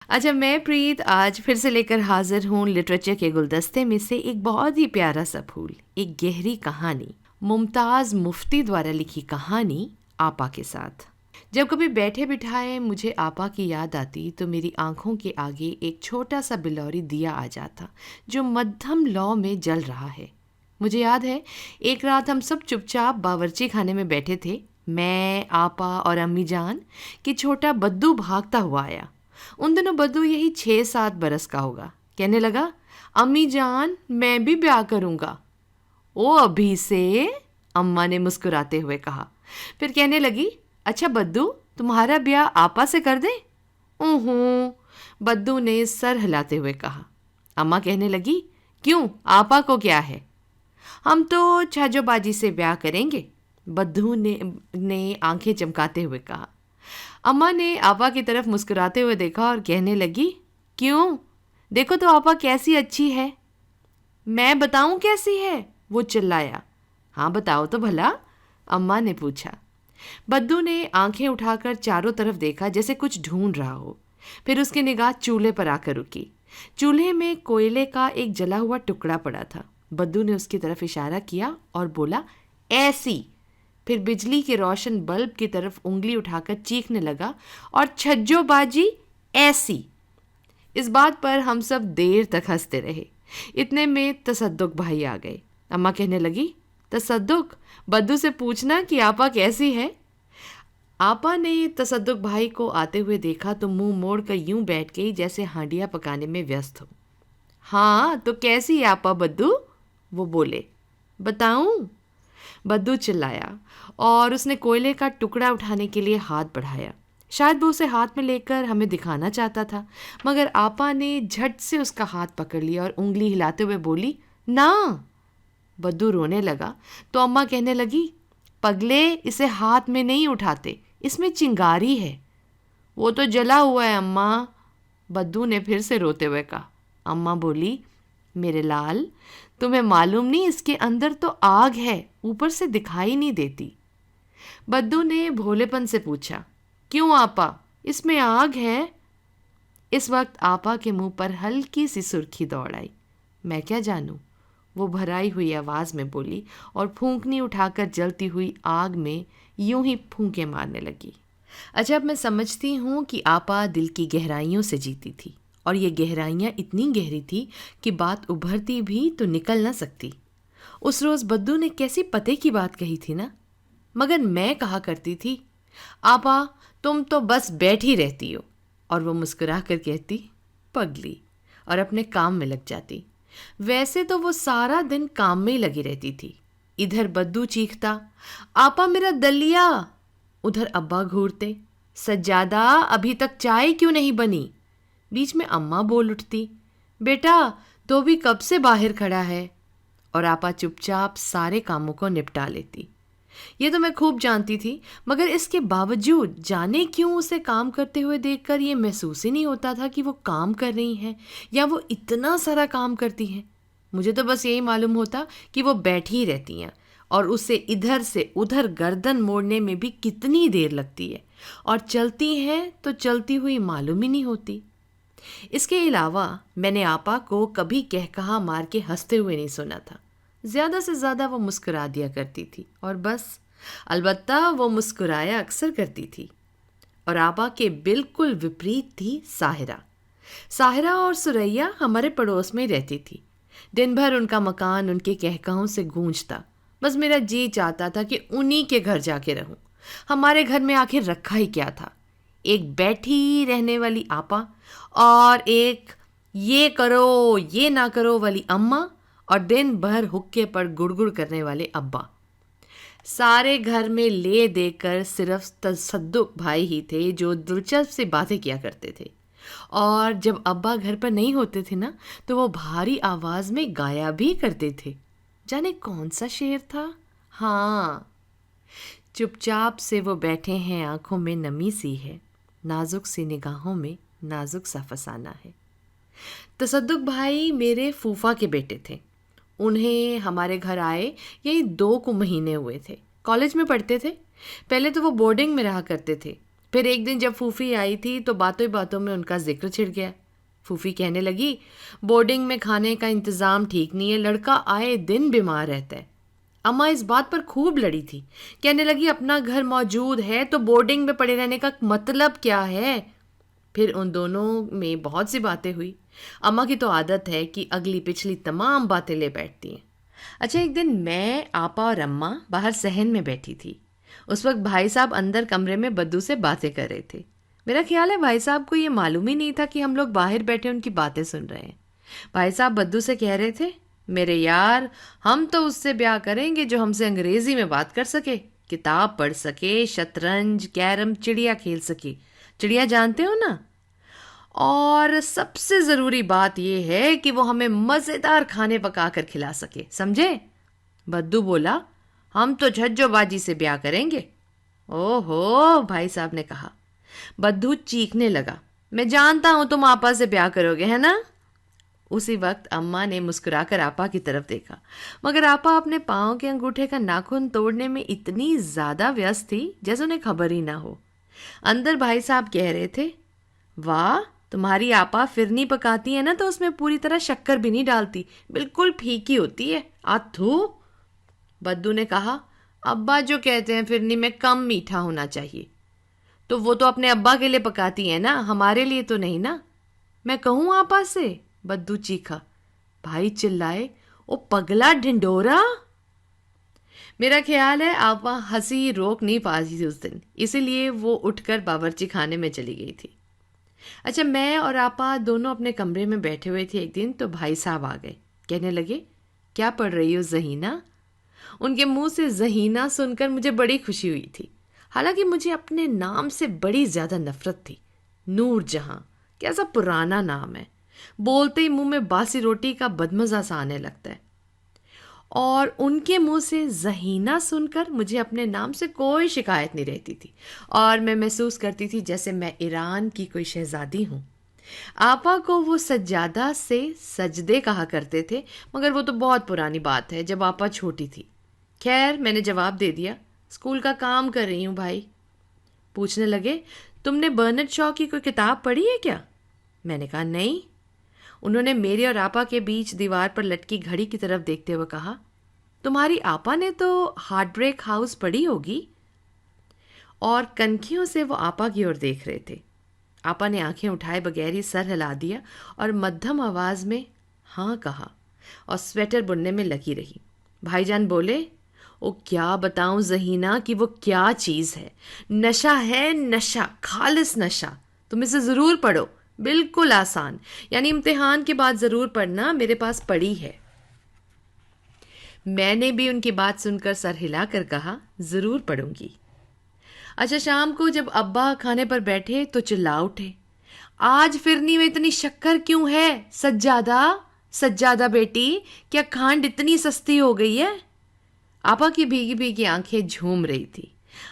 اچھا، میں پریت آج پھر سے لے کر حاضر ہوں لٹریچر کے گلدستے میں سے ایک بہت ہی پیارا سا پھول، ایک گہری کہانی، ممتاز مفتی دوارا لکھی کہانی آپا کے ساتھ۔ جب کبھی بیٹھے بٹھائے مجھے آپا کی یاد آتی تو میری آنکھوں کے آگے ایک چھوٹا سا بلوری دیا آ جاتا جو مدھم لو میں جل رہا ہے۔ مجھے یاد ہے ایک رات ہم سب چپ چاپ باورچی خانے میں بیٹھے تھے، میں، آپا اور امی جان، کہ چھوٹا بدو بھاگتا ہوا آیا۔ ان دنوں بدو یہی 6-7 برس کا ہوگا۔ کہنے لگا، امی جان میں بھی بیاہ کروں گا۔ او ابھی سے؟ اماں نے مسکراتے ہوئے کہا۔ پھر کہنے لگی، اچھا بدو تمہارا بیاہ آپا سے کر دیں؟ اوہوں، بدو نے سر ہلاتے ہوئے کہا۔ اماں کہنے لگی، کیوں آپا کو کیا ہے؟ ہم تو چھاجو باجی سے بیاہ کریں گے، بدو نے آنکھیں چمکاتے ہوئے کہا۔ اماں نے آپا کی طرف مسکراتے ہوئے دیکھا اور کہنے لگی، کیوں؟ دیکھو تو آپا کیسی اچھی ہے۔ میں بتاؤں کیسی ہے؟ وہ چلایا۔ ہاں بتاؤ تو بھلا، اماں نے پوچھا۔ بدو نے آنکھیں اٹھا کر چاروں طرف دیکھا جیسے کچھ ڈھونڈ رہا ہو، پھر اس کی نگاہ چولہے پر آ کر رکی۔ چولہے میں کوئلے کا ایک جلا ہوا ٹکڑا پڑا تھا۔ بدو نے اس کی طرف اشارہ کیا اور بولا، ایسی۔ پھر بجلی کے روشن بلب کی طرف انگلی اٹھا کر چیخنے لگا، اور چھجو باجی ایسی۔ اس بات پر ہم سب دیر تک ہنستے رہے۔ اتنے میں تصدق بھائی آ گئے۔ اماں کہنے لگی، تصدق بدو سے پوچھنا کہ آپا کیسی ہے۔ آپا نے تصدق بھائی کو آتے ہوئے دیکھا تو منہ موڑ کر یوں بیٹھ گئی جیسے ہانڈیاں پکانے میں ویست ہو۔ ہاں تو کیسی ہے آپا بدو؟ وہ بولے۔ بتاؤں؟ بدو چلایا اور اس نے کوئلے کا ٹکڑا اٹھانے کے لیے ہاتھ بڑھایا۔ شاید وہ اسے ہاتھ میں لے کر ہمیں دکھانا چاہتا تھا، مگر آپا نے جھٹ سے اس کا ہاتھ پکڑ لیا اور انگلی ہلاتے ہوئے بولی، نا۔ بدو رونے لگا تو اماں کہنے لگی، پگلے اسے ہاتھ میں نہیں اٹھاتے، اس میں چنگاری ہے۔ وہ تو جلا ہوا ہے اماں، بدو نے پھر سے روتے ہوئے کہا۔ اماں بولی، میرے لال تمہیں معلوم نہیں اس کے اندر تو آگ ہے، اوپر سے دکھائی نہیں دیتی۔ بدو نے بھولے پن سے پوچھا، کیوں آپا اس میں آگ ہے؟ اس وقت آپا کے منہ پر ہلکی سی سرخی دوڑ آئی۔ میں کیا جانوں، وہ بھرائی ہوئی آواز میں بولی اور پھونکنی اٹھا کر جلتی ہوئی آگ میں یوں ہی پھونکے مارنے لگی۔ اچھا، اب میں سمجھتی ہوں کہ آپا دل کی گہرائیوں سے جیتی تھی، اور یہ گہرائیاں اتنی گہری تھی کہ بات ابھرتی بھی تو نکل نہ سکتی۔ اس روز بدو نے کیسی پتے کی بات کہی تھی نا، مگر میں کہا کرتی تھی، آپا تم تو بس بیٹھی رہتی ہو، اور وہ مسکرا کر کہتی، پگلی، اور اپنے کام میں لگ جاتی۔ ویسے تو وہ سارا دن کام میں ہی لگی رہتی تھی۔ ادھر بدو چیختا، آپا میرا دلیا، ادھر ابا گھورتے، سجادہ ابھی تک چائے کیوں نہیں بنی؟ بیچ میں اماں بول اٹھتی، بیٹا تو بھی کب سے باہر کھڑا ہے؟ اور آپا چپ چاپ سارے کاموں کو نپٹا لیتی۔ یہ تو میں خوب جانتی تھی، مگر اس کے باوجود جانے کیوں اسے کام کرتے ہوئے دیکھ کر یہ محسوس ہی نہیں ہوتا تھا کہ وہ کام کر رہی ہیں یا وہ اتنا سارا کام کرتی ہیں۔ مجھے تو بس یہی معلوم ہوتا کہ وہ بیٹھی رہتی ہیں، اور اسے ادھر سے ادھر گردن موڑنے میں بھی کتنی دیر لگتی ہے، اور چلتی ہیں تو چلتی ہوئی معلوم ہی نہیں ہوتی۔ اس کے علاوہ میں نے آپا کو کبھی کہا مار کے ہنستے ہوئے نہیں سنا تھا۔ زیادہ سے زیادہ وہ مسکرا دیا کرتی تھی اور بس۔ البتہ وہ مسکرایا اکثر کرتی تھی۔ اور آپا کے بالکل وپریت تھی ساحرہ۔ ساحرہ اور سریا ہمارے پڑوس میں رہتی تھی۔ دن بھر ان کا مکان ان کے کہکہوں سے گونجتا۔ بس میرا جی چاہتا تھا کہ انہی کے گھر جا کے رہوں۔ ہمارے گھر میں آخر رکھا ہی کیا تھا؟ ایک بیٹھی رہنے والی آپا، اور ایک یہ کرو یہ نہ کرو والی اماں، اور دن بھر حقے پر گڑ گڑ کرنے والے ابا۔ سارے گھر میں لے دے کر صرف تصدق بھائی ہی تھے جو دلچسپ سی باتیں کیا کرتے تھے، اور جب ابا گھر پر نہیں ہوتے تھے نا تو وہ بھاری آواز میں گایا بھی کرتے تھے۔ جانے کون سا شعر تھا؟ ہاں، چپ چاپ سے وہ بیٹھے ہیں، آنکھوں میں نمی سی ہے، نازک سی نگاہوں میں نازک سا فسانہ ہے۔ تصدق بھائی میرے پھوپھا کے بیٹے تھے۔ انہیں ہمارے گھر آئے یہی 2 مہینے ہوئے تھے۔ کالج میں پڑھتے تھے۔ پہلے تو وہ بورڈنگ میں رہا کرتے تھے، پھر ایک دن جب پھوپھی آئی تھی تو باتوں باتوں میں ان کا ذکر چھڑ گیا۔ پھوپھی کہنے لگی بورڈنگ میں کھانے کا انتظام ٹھیک نہیں ہے، لڑکا آئے دن بیمار رہتا ہے۔ اماں اس بات پر خوب لڑی تھی، کہنے لگی اپنا گھر موجود ہے تو بورڈنگ میں پڑے رہنے کا مطلب کیا ہے؟ پھر ان دونوں میں بہت سی باتیں ہوئی۔ اماں کی تو عادت ہے کہ اگلی پچھلی تمام باتیں لے بیٹھتی ہیں۔ اچھا، ایک دن میں، آپا اور اماں باہر صحن میں بیٹھی تھی۔ اس وقت بھائی صاحب اندر کمرے میں بدو سے باتیں کر رہے تھے۔ میرا خیال ہے بھائی صاحب کو یہ معلوم ہی نہیں تھا کہ ہم لوگ باہر بیٹھے ان کی باتیں سن رہے ہیں۔ بھائی صاحب بدو سے کہہ رہے تھے، میرے یار، ہم تو اس سے بیاہ کریں گے جو ہم سے انگریزی میں بات کر سکے، کتاب پڑھ سکے، شطرنج، کیرم، چڑیا کھیل سکے۔ چڑیا جانتے ہو نا؟ اور سب سے ضروری بات یہ ہے کہ وہ ہمیں مزیدار کھانے پکا کر کھلا سکے، سمجھے؟ بدو بولا، ہم تو جھجو باجی سے بیاہ کریں گے۔ او ہو، بھائی صاحب نے کہا۔ بدو چیخنے لگا، میں جانتا ہوں تم آپا سے بیاہ کرو گے، ہے نا؟ اسی وقت اماں نے مسکرا کر آپا کی طرف دیکھا، مگر آپا اپنے پاؤں کے انگوٹھے کا ناخن توڑنے میں اتنی زیادہ ویست تھی جیسے انہیں خبر ہی نہ ہو۔ اندر بھائی صاحب کہہ رہے تھے، واہ، تمہاری آپا فرنی پکاتی ہے نا تو اس میں پوری طرح شکر بھی نہیں ڈالتی، بالکل پھیکی ہوتی ہے، آتھو۔ بدو نے کہا، ابا جو کہتے ہیں فرنی میں کم میٹھا ہونا چاہیے۔ تو وہ تو اپنے ابا کے لیے پکاتی ہیں نا، ہمارے لیے تو نہیں نا۔ میں کہوں آپا سے؟ بدو چیخا۔ بھائی چلائے، او پگلا ڈھنڈورا۔ میرا خیال ہے آپا ہنسی روک نہیں پا رہی تھی اس دن، اسی لیے وہ اٹھ کر باورچی خانے میں چلی گئی تھی۔ اچھا، میں اور آپا دونوں اپنے کمرے میں بیٹھے ہوئے تھے ایک دن تو بھائی صاحب آ گئے، کہنے لگے، کیا پڑھ رہی ہو ذہینہ؟ ان کے منہ سے ذہینہ سن کر مجھے بڑی خوشی ہوئی تھی، حالانکہ مجھے اپنے نام سے بڑی زیادہ نفرت تھی۔ نور جہاں، کیسا پرانا نام ہے، بولتے ہی منہ میں باسی روٹی کا بدمزہ سا آنے لگتا ہے۔ اور ان کے منہ سے ذہینہ سن کر مجھے اپنے نام سے کوئی شکایت نہیں رہتی تھی، اور میں محسوس کرتی تھی جیسے میں ایران کی کوئی شہزادی ہوں۔ آپا کو وہ سجادہ سے سجدے کہا کرتے تھے، مگر وہ تو بہت پرانی بات ہے، جب آپا چھوٹی تھی۔ خیر، میں نے جواب دے دیا، اسکول کا کام کر رہی ہوں بھائی۔ پوچھنے لگے، تم نے برنڈ شاء کی کوئی کتاب پڑھی ہے کیا؟ میں نے کہا نہیں۔ انہوں نے میرے اور آپا کے بیچ دیوار پر لٹکی گھڑی کی طرف دیکھتے ہوئے کہا، تمہاری آپا نے تو ہارٹ بریک ہاؤس پڑھی ہوگی۔ اور کنکھیوں سے وہ آپا کی اور دیکھ رہے تھے۔ آپا نے آنکھیں اٹھائے بغیر ہی سر ہلا دیا اور مدھم آواز میں ہاں کہا اور سویٹر بننے میں لگی رہی۔ بھائی جان بولے، او کیا بتاؤں ذہینہ کہ وہ کیا چیز ہے، نشہ ہے، نشہ، خالص نشہ۔ تم اسے ضرور پڑھو، بالکل آسان، یعنی امتحان کے بعد ضرور پڑھنا، میرے پاس پڑھی ہے۔ میں نے بھی ان کی بات سن کر سر ہلا کر کہا، ضرور پڑھوں گی۔ اچھا، شام کو جب ابا کھانے پر بیٹھے تو چلا اٹھے، آج فرنی میں اتنی شکر کیوں ہے سجادہ؟ سجادہ بیٹی، کیا کھانڈ اتنی سستی ہو گئی ہے؟ آپا کی بھیگی بھیگی آنکھیں جھوم رہی تھی۔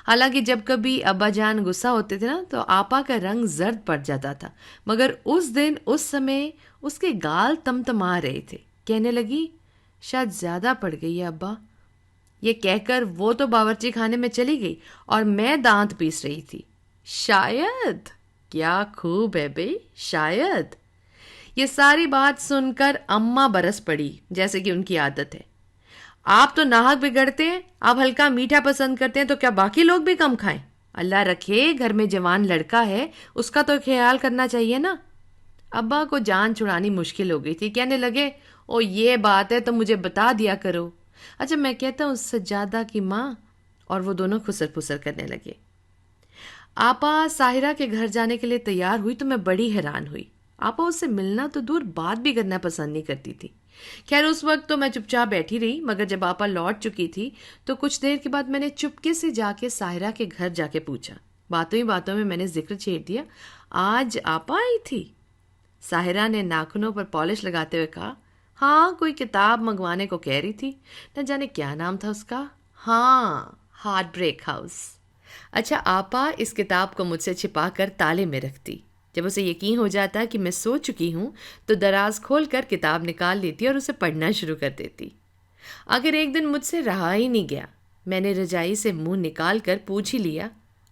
حالانکہ جب کبھی ابا جان غصہ ہوتے تھے نا تو آپا کا رنگ زرد پڑ جاتا تھا، مگر اس دن اس سمے اس کے گال تمتما رہے تھے۔ کہنے لگی، شاید زیادہ پڑ گئی ہے ابا۔ یہ کہہ کر وہ تو باورچی خانے میں چلی گئی اور میں دانت پیس رہی تھی۔ شاید، کیا خوب ہے بے، شاید۔ یہ ساری بات سن کر اماں برس پڑی جیسے کہ ان کی عادت ہے۔ آپ تو ناحق بگڑتے ہیں، آپ ہلکا میٹھا پسند کرتے ہیں تو کیا باقی لوگ بھی کم کھائیں؟ اللہ رکھے، گھر میں جوان لڑکا ہے، اس کا تو خیال کرنا چاہیے نا۔ ابا کو جان چھڑانی مشکل ہو گئی تھی، کہنے لگے، او یہ بات ہے تو مجھے بتا دیا کرو۔ اچھا، میں کہتا ہوں سجادہ کی ماں، اور وہ دونوں خسر پسر کرنے لگے۔ آپا ساحرہ کے گھر جانے کے لیے تیار ہوئی تو میں بڑی حیران ہوئی۔ آپا اس سے ملنا تو دور، بات بھی کرنا پسند نہیں کرتی تھی۔ خیر، اس وقت تو میں چپ چاپ بیٹھی رہی، مگر جب آپا لوٹ چکی تھی تو کچھ دیر کے بعد میں نے چپکے سے جا کے ساحرہ کے گھر جا کے پوچھا۔ باتوں ہی باتوں میں میں نے ذکر چھیڑ دیا، آج آپا آئی تھی؟ ساحرہ نے ناخنوں پر پالش لگاتے ہوئے کہا، ہاں، کوئی کتاب منگوانے کو کہہ رہی تھی، نہ جانے کیا نام تھا اس کا۔ ہاں، ہارٹ بریک ہاؤس۔ اچھا، آپا اس کتاب کو مجھ سے چھپا کر تالے میں رکھتی۔ جب اسے یقین ہو جاتا کہ میں سو چکی ہوں تو دراز کھول کر کتاب نکال لیتی اور اسے پڑھنا شروع کر دیتی۔ اگر ایک دن مجھ سے رہا ہی نہیں گیا، میں نے رجائی سے منہ نکال کر پوچھ ہی لیا،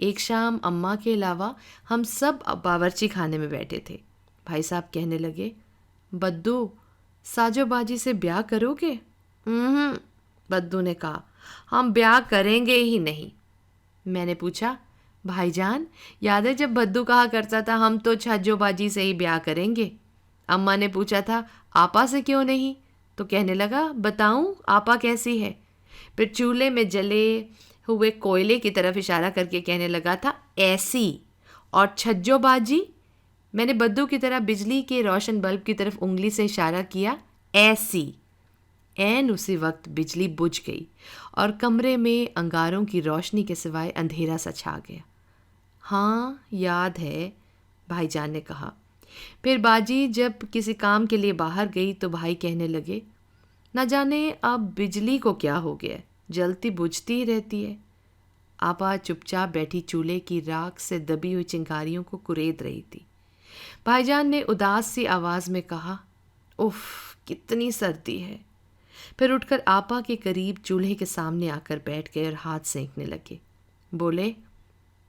ایک شام اماں کے علاوہ ہم سب باورچی خانے میں بیٹھے تھے. بھائی صاحب کہنے لگے, بدو ساجو باجی سے بیاہ کرو گے؟ بدو نے کہا, ہم بیاہ کریں گے ہی نہیں. میں نے پوچھا, بھائی جان یاد ہے جب بدو کہا کرتا تھا ہم تو چھجو باجی سے ہی بیاہ کریں گے؟ اماں نے پوچھا تھا, آپا سے کیوں نہیں؟ تو کہنے لگا, بتاؤں آپا کیسی ہے؟ پھر چولہے میں جلے ہوئے کوئلے کی طرف اشارہ کر کے کہنے لگا تھا, ایسی. اور چھجو باجی؟ میں نے بدو کی طرح بجلی کے روشن بلب کی طرف انگلی سے اشارہ کیا, ایسی. عین اسی وقت بجلی بجھ گئی اور کمرے میں انگاروں کی روشنی کے سوائے اندھیرا سا چھا گیا. ہاں یاد ہے, بھائی جان نے کہا. پھر باجی جب کسی کام کے لیے باہر گئی تو بھائی کہنے لگے, نہ جانے اب بجلی کو کیا ہو گیا, جلتی بجھتی ہی رہتی ہے. آپا چپ چاپ بیٹھی چولہے کی راکھ سے دبی ہوئی چنگاریوں کو کرید رہی تھی. بھائی جان نے اداس سی آواز میں کہا, اف کتنی سردی ہے. پھر اٹھ کر آپا کے قریب چولہے کے سامنے آ کر بیٹھ گئے اور ہاتھ سینکنے لگے. بولے,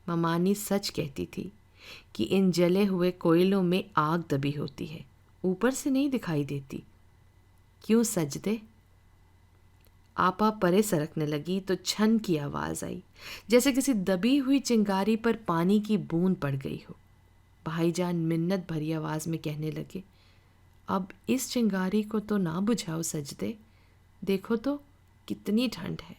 ممانی سچ کہتی تھی کہ ان جلے ہوئے کوئلوں میں آگ دبی ہوتی ہے, اوپر سے نہیں دکھائی دیتی. کیوں سجدے؟ آپا پرے سرکنے لگی تو چھن کی آواز آئی, جیسے کسی دبی ہوئی چنگاری پر پانی کی بوند پڑ گئی ہو. بھائی جان منت بھری آواز میں کہنے لگے, اب اس چنگاری کو تو نہ بجھاؤ سجدے, دیکھو تو کتنی ٹھنڈ ہے.